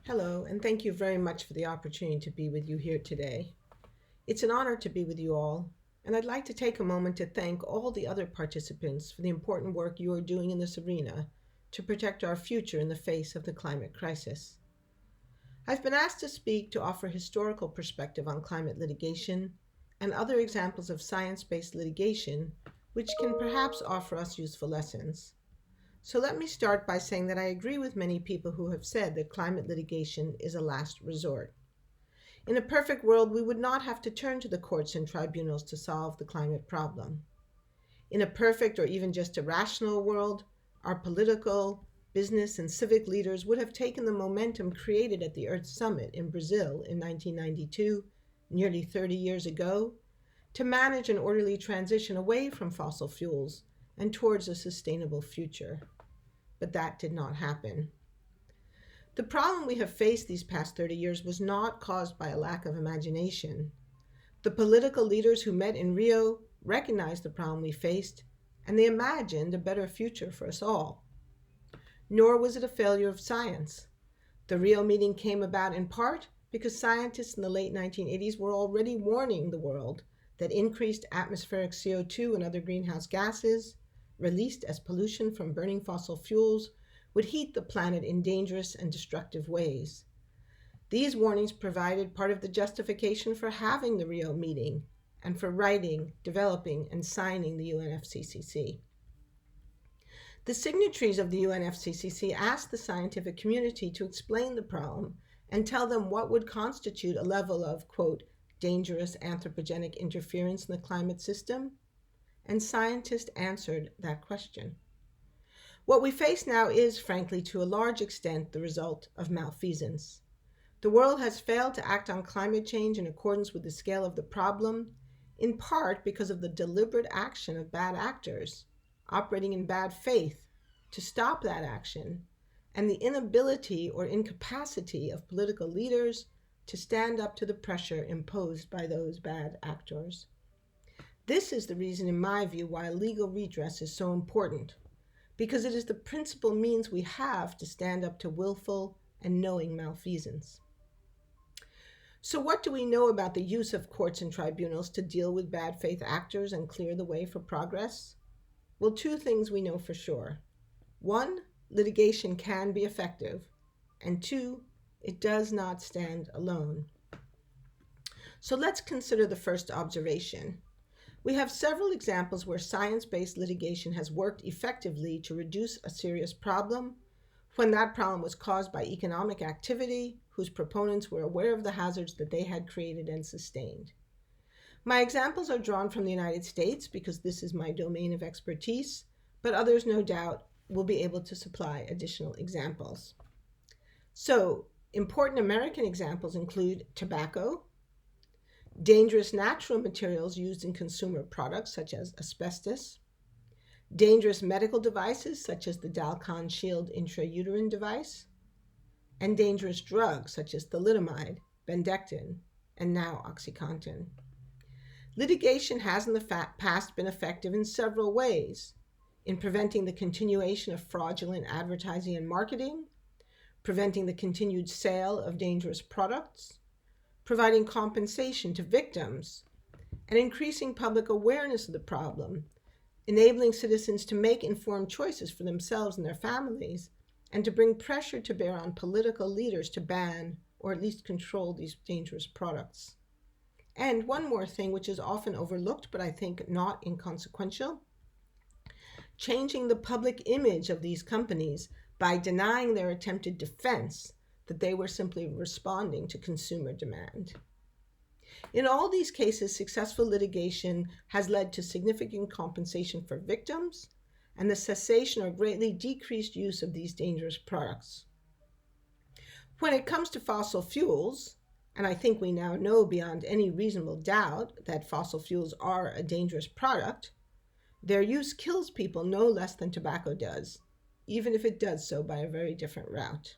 Hello, and thank you very much for the opportunity to be with you here today. It's an honor to be with you all, and I'd like to take a moment to thank all the other participants for the important work you are doing in this arena to protect our future in the face of the climate crisis. I've been asked to speak to offer historical perspective on climate litigation and other examples of science-based litigation, which can perhaps offer us useful lessons. So let me start by saying that I agree with many people who have said that climate litigation is a last resort. In a perfect world, we would not have to turn to the courts and tribunals to solve the climate problem. In a perfect or even just a rational world, our political, business, and civic leaders would have taken the momentum created at the Earth Summit in Brazil in 1992, nearly 30 years ago, to manage an orderly transition away from fossil fuels and towards a sustainable future. But that did not happen. The problem we have faced these past 30 years was not caused by a lack of imagination. The political leaders who met in Rio recognized the problem we faced, and they imagined a better future for us all. Nor was it a failure of science. The Rio meeting came about in part because scientists in the late 1980s were already warning the world that increased atmospheric CO2 and other greenhouse gases, released as pollution from burning fossil fuels, would heat the planet in dangerous and destructive ways. These warnings provided part of the justification for having the Rio meeting and for writing, developing, and signing the UNFCCC. The signatories of the UNFCCC asked the scientific community to explain the problem and tell them what would constitute a level of, quote, dangerous anthropogenic interference in the climate system, and scientists answered that question. What we face now is, frankly, to a large extent, the result of malfeasance. The world has failed to act on climate change in accordance with the scale of the problem, in part because of the deliberate action of bad actors, operating in bad faith, to stop that action, and the inability or incapacity of political leaders to stand up to the pressure imposed by those bad actors. This is the reason, in my view, why legal redress is so important, because it is the principal means we have to stand up to willful and knowing malfeasance. So what do we know about the use of courts and tribunals to deal with bad faith actors and clear the way for progress? Well, two things we know for sure. One, litigation can be effective, and two, it does not stand alone. So let's consider the first observation. We have several examples where science-based litigation has worked effectively to reduce a serious problem when that problem was caused by economic activity whose proponents were aware of the hazards that they had created and sustained. My examples are drawn from the United States because this is my domain of expertise, but others, no doubt, will be able to supply additional examples. So, important American examples include tobacco, dangerous natural materials used in consumer products such as asbestos, dangerous medical devices such as the Dalcon Shield intrauterine device, and dangerous drugs such as thalidomide, bendectin, and now OxyContin. Litigation has in the past been effective in several ways: in preventing the continuation of fraudulent advertising and marketing, preventing the continued sale of dangerous products, providing compensation to victims, and increasing public awareness of the problem, enabling citizens to make informed choices for themselves and their families, and to bring pressure to bear on political leaders to ban or at least control these dangerous products. And one more thing, which is often overlooked, but I think not inconsequential, changing the public image of these companies by denying their attempted defense that they were simply responding to consumer demand. In all these cases, successful litigation has led to significant compensation for victims and the cessation or greatly decreased use of these dangerous products. When it comes to fossil fuels, and I think we now know beyond any reasonable doubt that fossil fuels are a dangerous product, their use kills people no less than tobacco does, even if it does so by a very different route.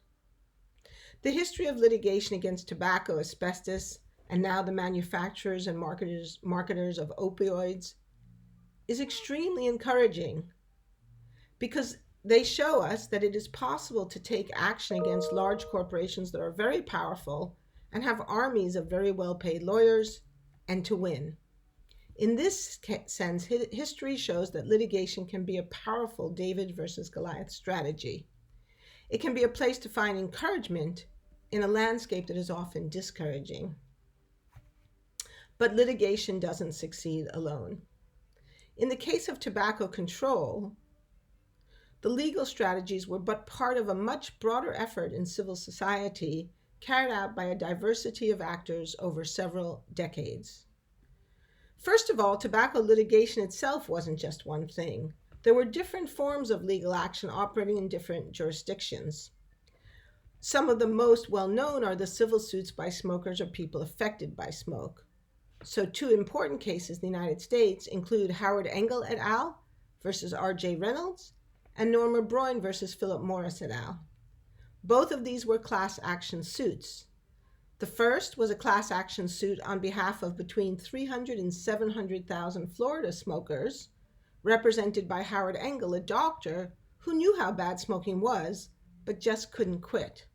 The history of litigation against tobacco, asbestos, and now the manufacturers and marketers of opioids is extremely encouraging because they show us that it is possible to take action against large corporations that are very powerful and have armies of very well-paid lawyers, and to win. In this sense, history shows that litigation can be a powerful David versus Goliath strategy. It can be a place to find encouragement in a landscape that is often discouraging. But litigation doesn't succeed alone. In the case of tobacco control, the legal strategies were but part of a much broader effort in civil society carried out by a diversity of actors over several decades. First of all, tobacco litigation itself wasn't just one thing. There were different forms of legal action operating in different jurisdictions. Some of the most well-known are the civil suits by smokers or people affected by smoke. So two important cases in the United States include Howard Engel et al. Versus R.J. Reynolds and Norma Broyn versus Philip Morris et al. Both of these were class action suits. The first was a class action suit on behalf of between 300 and 700,000 Florida smokers, represented by Howard Engel, a doctor who knew how bad smoking was, but just couldn't quit.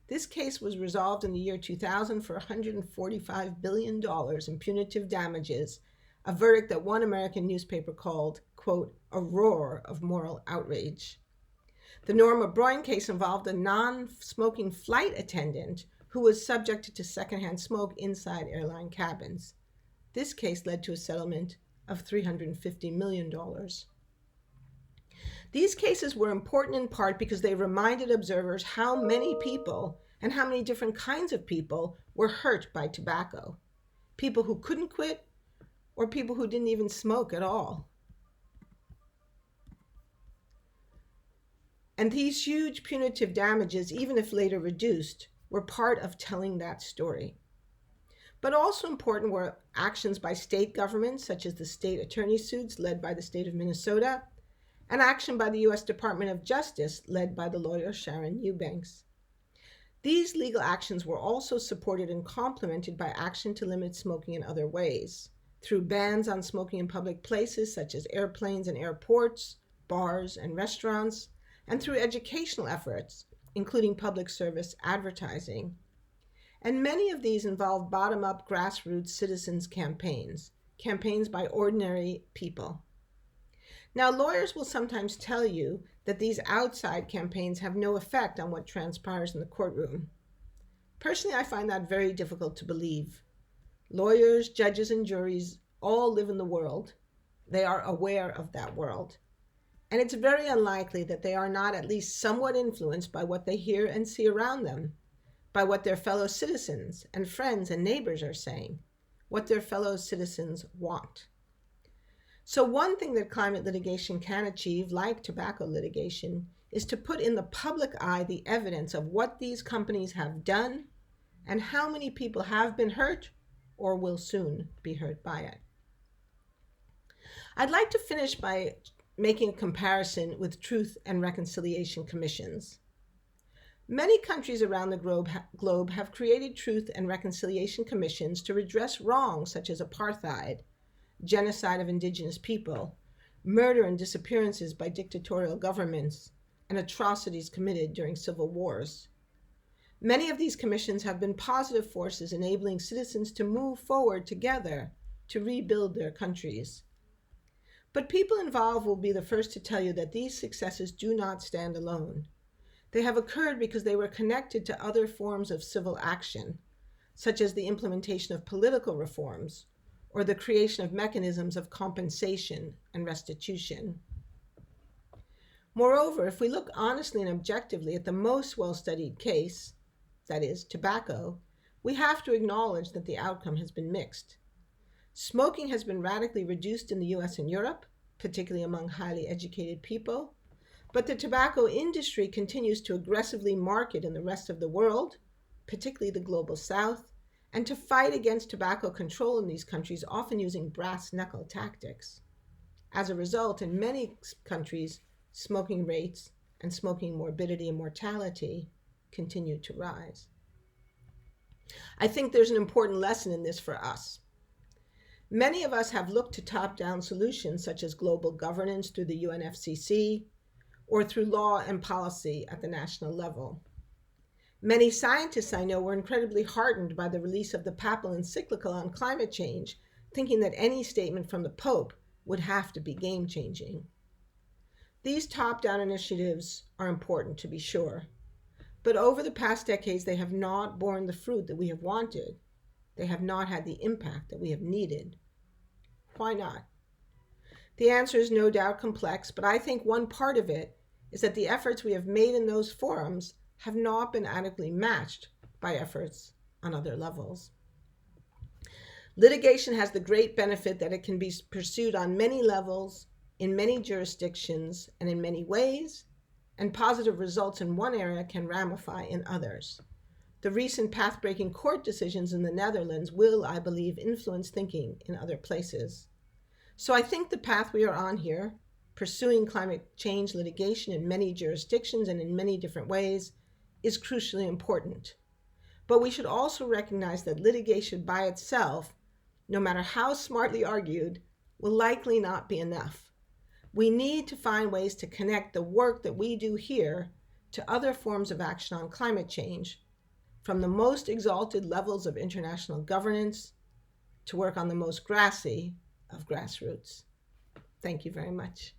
This case was resolved in the year 2000 for $145 billion in punitive damages, a verdict that one American newspaper called, quote, a roar of moral outrage. The Norma Broyn case involved a non-smoking flight attendant who was subjected to secondhand smoke inside airline cabins. This case led to a settlement of $350 million. These cases were important in part because they reminded observers how many people and how many different kinds of people were hurt by tobacco. People who couldn't quit or people who didn't even smoke at all. And these huge punitive damages, even if later reduced, were part of telling that story. But also important were actions by state governments, such as the state attorney suits led by the state of Minnesota, and action by the U.S. Department of Justice led by the lawyer Sharon Eubanks. These legal actions were also supported and complemented by action to limit smoking in other ways, through bans on smoking in public places such as airplanes and airports, bars and restaurants, and through educational efforts, including public service advertising. And many of these involve bottom-up grassroots citizens' campaigns by ordinary people. Now, lawyers will sometimes tell you that these outside campaigns have no effect on what transpires in the courtroom. Personally, I find that very difficult to believe. Lawyers, judges, and juries all live in the world. They are aware of that world. And it's very unlikely that they are not at least somewhat influenced by what they hear and see around them, by what their fellow citizens and friends and neighbors are saying, what their fellow citizens want. So one thing that climate litigation can achieve, like tobacco litigation, is to put in the public eye the evidence of what these companies have done and how many people have been hurt or will soon be hurt by it. I'd like to finish by making a comparison with truth and reconciliation commissions. Many countries around the globe have created truth and reconciliation commissions to redress wrongs such as apartheid, genocide of indigenous people, murder and disappearances by dictatorial governments, and atrocities committed during civil wars. Many of these commissions have been positive forces enabling citizens to move forward together to rebuild their countries. But people involved will be the first to tell you that these successes do not stand alone. They have occurred because they were connected to other forms of civil action, such as the implementation of political reforms or the creation of mechanisms of compensation and restitution. Moreover, if we look honestly and objectively at the most well-studied case, that is, tobacco, we have to acknowledge that the outcome has been mixed. Smoking has been radically reduced in the US and Europe, particularly among highly educated people, but the tobacco industry continues to aggressively market in the rest of the world, particularly the global South, and to fight against tobacco control in these countries, often using brass-knuckle tactics. As a result, in many countries, smoking rates and smoking morbidity and mortality continue to rise. I think there's an important lesson in this for us. Many of us have looked to top-down solutions such as global governance through the UNFCC, or through law and policy at the national level. Many scientists I know were incredibly heartened by the release of the papal encyclical on climate change, thinking that any statement from the Pope would have to be game-changing. These top-down initiatives are important, to be sure, but over the past decades, they have not borne the fruit that we have wanted. They have not had the impact that we have needed. Why not? The answer is no doubt complex, but I think one part of it is that the efforts we have made in those forums have not been adequately matched by efforts on other levels. Litigation has the great benefit that it can be pursued on many levels, in many jurisdictions, and in many ways, and positive results in one area can ramify in others. The recent path-breaking court decisions in the Netherlands will, I believe, influence thinking in other places. So I think the path we are on here, pursuing climate change litigation in many jurisdictions and in many different ways, is crucially important. But we should also recognize that litigation by itself, no matter how smartly argued, will likely not be enough. We need to find ways to connect the work that we do here to other forms of action on climate change, from the most exalted levels of international governance to work on the most grassy of grassroots. Thank you very much.